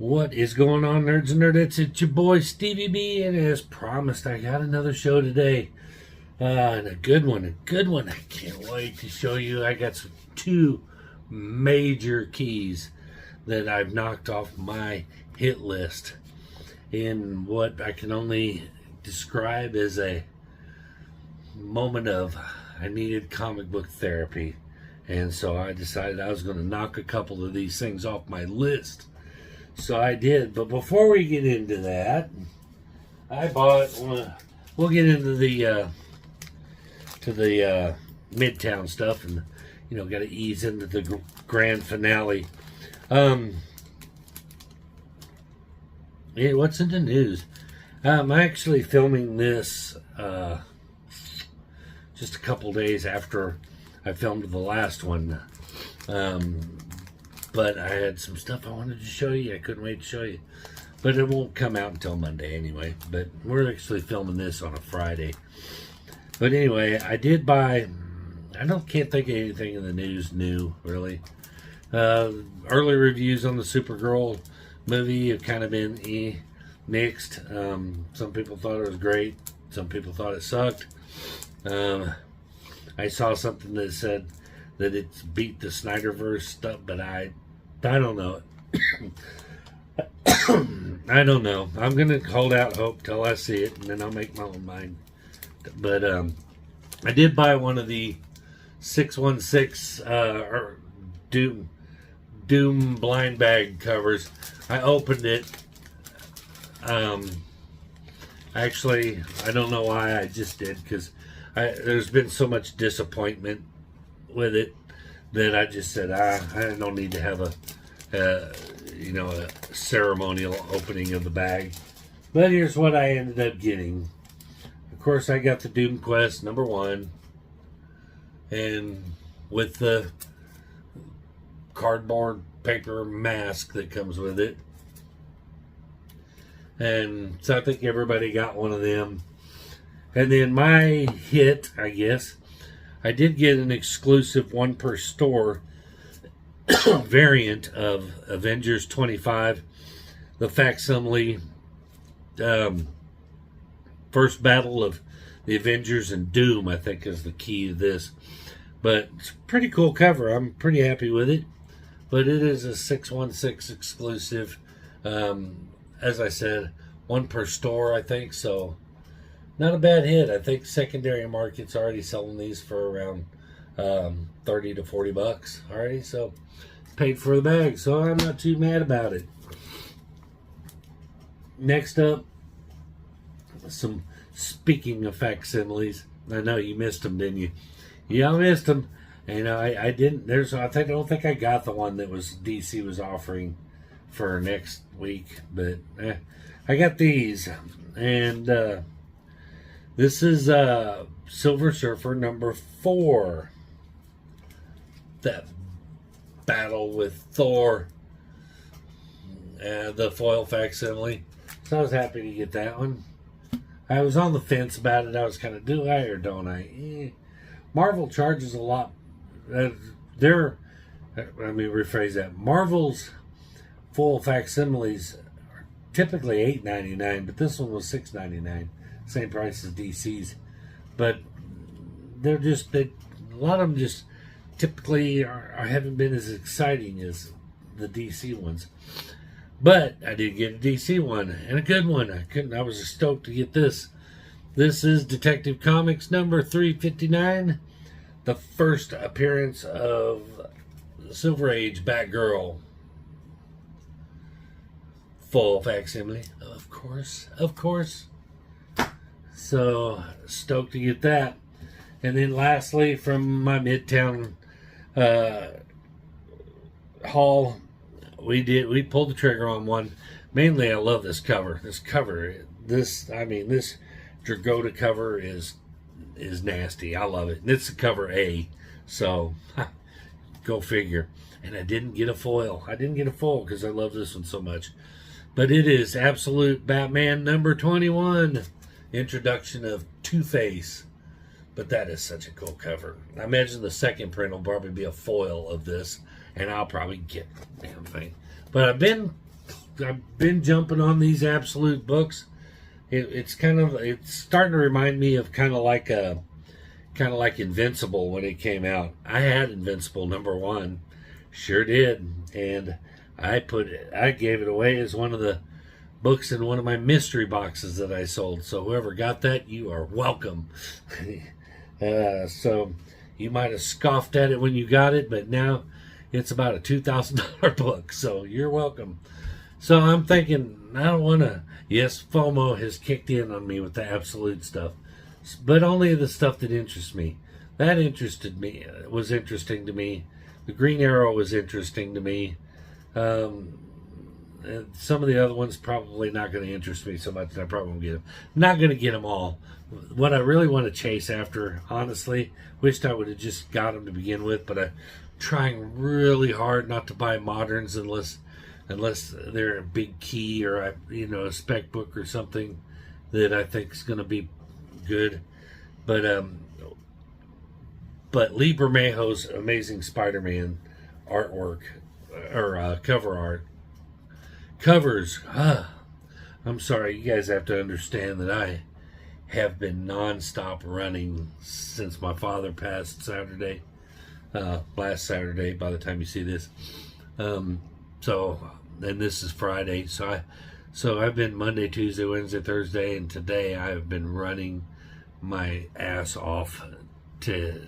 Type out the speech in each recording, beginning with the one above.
What is going on, nerds and nerdettes? It's your boy Stevie B, and as promised, I got another show today. And a good one, I can't wait to show you. I got two major keys that I've knocked off my hit list in what I can only describe as a moment of I needed comic book therapy. And so I decided I was going to knock a couple of these things off my list. So I did, but before we get into that, I bought. We'll get into the Midtown stuff, and got to ease into the grand finale. What's in the news? I'm actually filming this just a couple days after I filmed the last one. But I had some stuff I wanted to show you. I couldn't wait to show you. But it won't come out until Monday anyway. But we're actually filming this on a Friday. But anyway, I did buy... can't think of anything in the news new, really. Early reviews on the Supergirl movie have kind of been mixed. Some people thought it was great. Some people thought it sucked. I saw something that said that it's beat the Snyderverse stuff, but I don't know. I don't know. I'm going to hold out hope till I see it, and then I'll make my own mind. But I did buy one of the 616 Doom blind bag covers. I opened it. Actually, I don't know why I just did, because there's been so much disappointment with it that I just said I don't need to have a ceremonial opening of the bag. But here's what I ended up getting. Of course, I got the Doom Quest #1, and with the cardboard paper mask that comes with it. And so I think everybody got one of them. And then my hit, I guess, I did get an exclusive one per store variant of Avengers 25, the facsimile first battle of the Avengers and Doom, I think is the key to this. But it's a pretty cool cover. I'm pretty happy with it. But it is a 616 exclusive. As I said, one per store, I think. So not a bad hit. I think secondary market's already selling these for around 30 to 40 bucks already. So paid for the bag. So I'm not too mad about it. Next up, speaking of facsimiles. I know you missed them, didn't you? Yeah, I missed them. And I didn't. I don't think I got the one that was DC was offering for next week, but I got these, and this is Silver Surfer #4. That battle with Thor, the foil facsimile. So I was happy to get that one. I was on the fence about it. I was kind of, do I or don't I? Marvel charges a lot. Let me rephrase that. Marvel's full facsimiles are typically $8.99, but this one was $6.99, same price as DC's. But they're a lot of them just typically haven't been as exciting as the DC ones. But I did get a DC one, and a good one. I was stoked to get this. This is Detective Comics #359, the first appearance of Silver Age Batgirl. Full facsimile, of course. So stoked to get that. And then lastly, from my Midtown haul, we pulled the trigger on one. Mainly, I love this cover. This Dragotta cover is nasty. I love it. And it's the cover A, so go figure. And I didn't get a foil. Because I love this one so much. But it is Absolute Batman #21, introduction of Two-Face. But that is such a cool cover. I imagine the second print will probably be a foil of this, and I'll probably get the damn thing. But I've been I've been jumping on these absolute books. It's starting to remind me of kind of like Invincible when it came out. I had Invincible #1, sure did, and I gave it away as one of the books in one of my mystery boxes that I sold. So whoever got that, you are welcome. So you might have scoffed at it when you got it, but now it's about a $2,000 book. So you're welcome. So I'm thinking, I don't want to. Yes, FOMO has kicked in on me with the absolute stuff, but only the stuff that interests me. That interested me. Was interesting to me. The Green Arrow was interesting to me. And some of the other ones probably not going to interest me so much, and I probably won't get them. Not going to get them all. What I really want to chase after, honestly, wished I would have just got them to begin with, but I'm trying really hard not to buy moderns unless they're a big key or a spec book or something that I think is going to be good. But Lee Bermejo's Amazing Spider-Man artwork or cover art. Covers. I'm sorry, you guys have to understand that I have been non-stop running since my father passed Saturday, last Saturday by the time you see this. And this is Friday, so I've been Monday, Tuesday, Wednesday, Thursday, and today I've been running my ass off to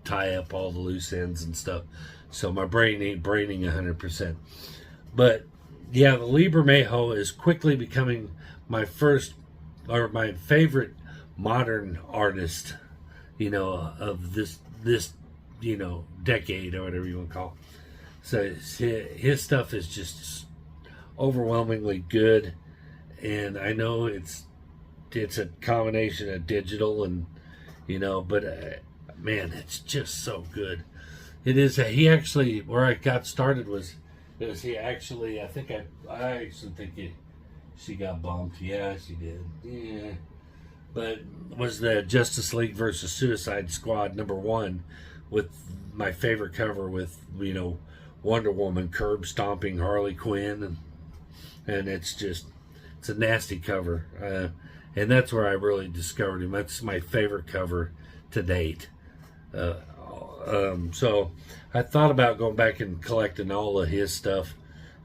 tie up all the loose ends and stuff. So my brain ain't braining 100%. But yeah, the Lee Bermejo is quickly becoming my favorite modern artist, of this decade or whatever you want to call it. So his stuff is just overwhelmingly good, and I know it's a combination of digital and but man, it's just so good. It is. He actually, where I got started was he actually, I actually think she got bumped. Yeah, she did. Yeah. But was the Justice League versus Suicide Squad #1 with my favorite cover with, Wonder Woman curb stomping Harley Quinn. And it's a nasty cover. And that's where I really discovered him. That's my favorite cover to date. So I thought about going back and collecting all of his stuff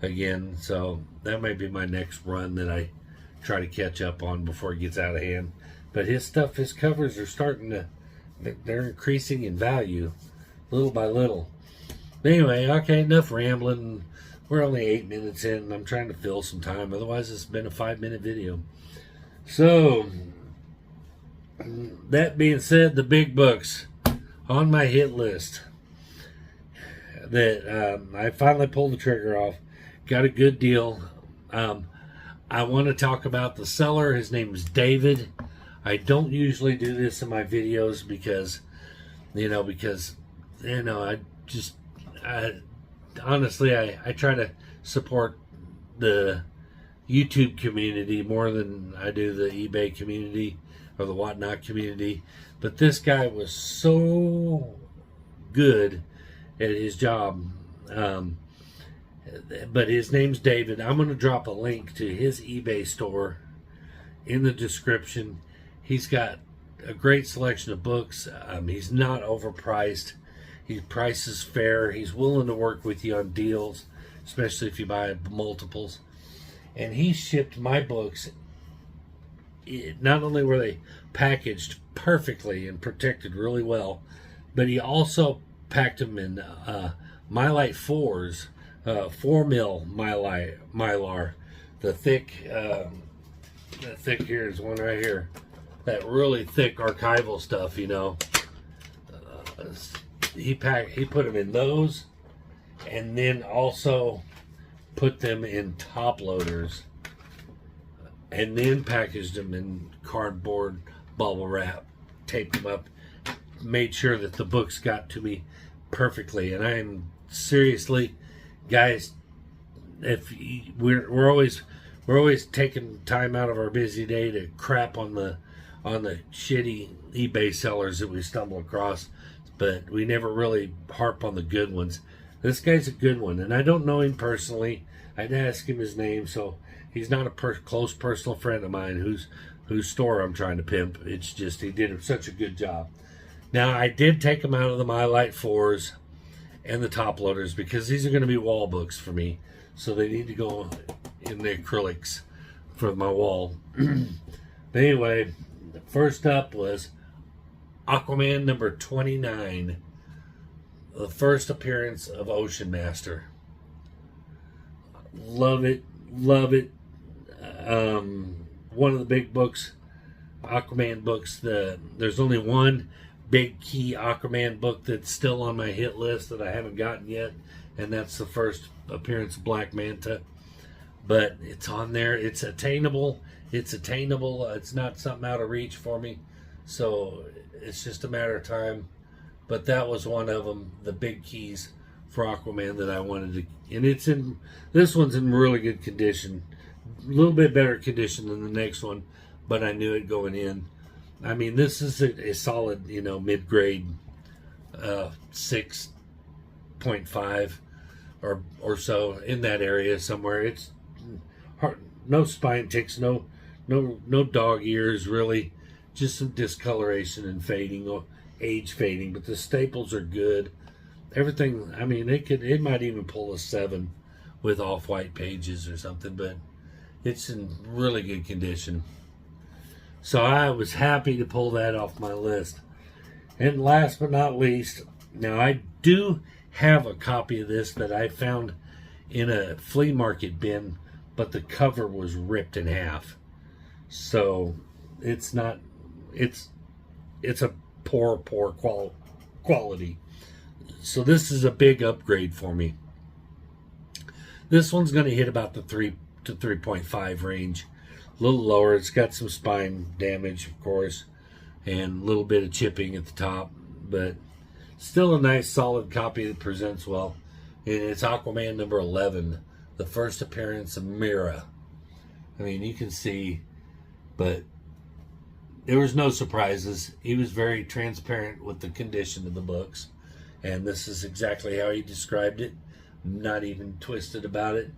again. So that might be my next run that I try to catch up on before it gets out of hand. But his covers are they're increasing in value little by little. Anyway, okay, enough rambling. We're only 8 minutes in, and I'm trying to fill some time. Otherwise, it's been a 5-minute video. So, that being said, the big books on my hit list that I finally pulled the trigger off. Got a good deal. I want to talk about the seller. His name is David. I don't usually do this in my videos because honestly, I try to support the YouTube community more than I do the eBay community or the whatnot community. But this guy was so good at his job. But his name's David. I'm going to drop a link to his eBay store in the description. He's got a great selection of books. He's not overpriced. His price is fair. He's willing to work with you on deals, especially if you buy multiples. And he shipped my books. Not only were they packaged perfectly and protected really well, but he also packed them in Mylite 4s, 4 mil Mylar. The thick here is one right here. That really thick archival stuff, He put them in those, and then also put them in top loaders, and then packaged them in cardboard bubble wrap, taped them up, made sure that the books got to me perfectly. And I'm seriously, guys, if we're always taking time out of our busy day to crap on the shitty eBay sellers that we stumble across, but we never really harp on the good ones. This guy's a good one, and I don't know him personally. I'd ask him his name, so he's not a close personal friend of mine whose store I'm trying to pimp. It's just he did such a good job. Now, I did take him out of the My Light 4s and the top loaders because these are going to be wall books for me, so they need to go in the acrylics for my wall. But anyway, first up was Aquaman number 29, the first appearance of Ocean Master. Love it, love it. One of the big books, Aquaman books. There's only one big key Aquaman book that's still on my hit list that I haven't gotten yet, and that's the first appearance of Black Manta. But it's on there. It's attainable. It's not something out of reach for me. So it's just a matter of time. But that was one of them, the big keys for Aquaman that I wanted to. And this one's in really good condition. A little bit better condition than the next one, but I knew it going in. I mean, this is a solid, mid-grade 6.5 or so, in that area somewhere. It's hard, no spine ticks, no dog ears really, just some discoloration and fading, or age fading. But the staples are good. Everything. I mean, it might even pull a 7 with off-white pages or something, but it's in really good condition. So I was happy to pull that off my list. And last but not least, now I do have a copy of this that I found in a flea market bin, but the cover was ripped in half. So it's a poor quality. So this is a big upgrade for me. This one's going to hit about the 3 to 3.5 range. A little lower. It's got some spine damage, of course, and a little bit of chipping at the top, but still a nice solid copy that presents well. And it's Aquaman number 11, the first appearance of Mera. I mean, you can see, but there was no surprises. He was very transparent with the condition of the books, and this is exactly how he described it. Not even twisted about it.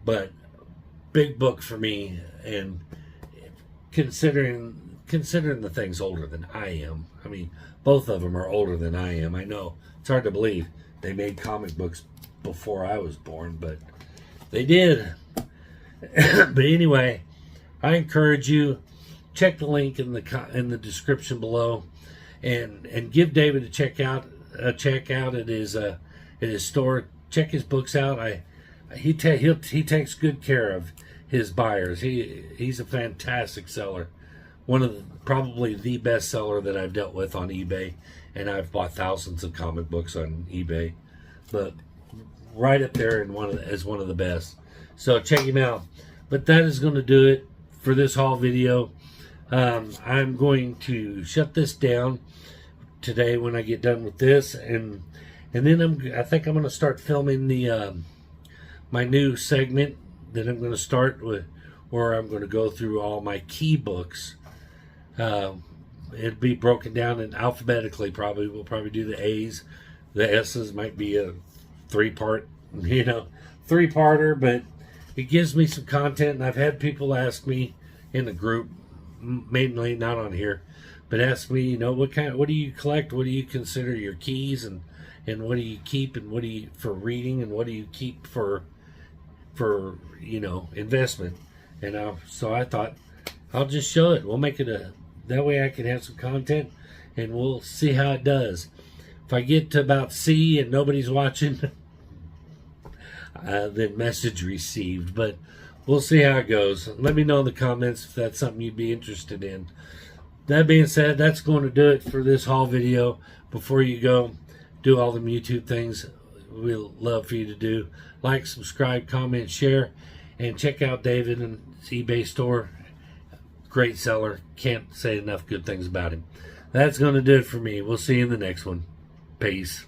But big book for me, and considering the thing's older than I am. I mean, both of them are older than I am. I know it's hard to believe they made comic books before I was born, but they did. But anyway, I encourage you, check the link in the description below, and give David a check out at his store. Check his books out. He takes good care of his buyers. He's a fantastic seller. Probably the best seller that I've dealt with on eBay, and I've bought thousands of comic books on eBay, but right up there as one of the best. So check him out. But that is going to do it for this haul video. I'm going to shut this down today when I get done with this, and then I think I'm going to start filming my new segment that I'm going to start with, where I'm going to go through all my key books. It'd be broken down in alphabetically. We'll probably do the A's, the S's might be a three-parter, but it gives me some content. And I've had people ask me in the group, mainly not on here, but ask me, what do you collect? What do you consider your keys, and what do you keep, and what do you for reading, and what do you keep for investment? And so I thought I'll just show it. We'll make it that way I can have some content, and we'll see how it does. If I get to about C and nobody's watching, then message received. But we'll see how it goes. Let me know in the comments if that's something you'd be interested in. That being said, that's going to do it for this haul video. Before you go, do all the YouTube things we'll love for you to do. Like, subscribe, comment, share, and check out David and his eBay store. Great seller. Can't say enough good things about him. That's going to do it for me. We'll see you in the next one. Peace.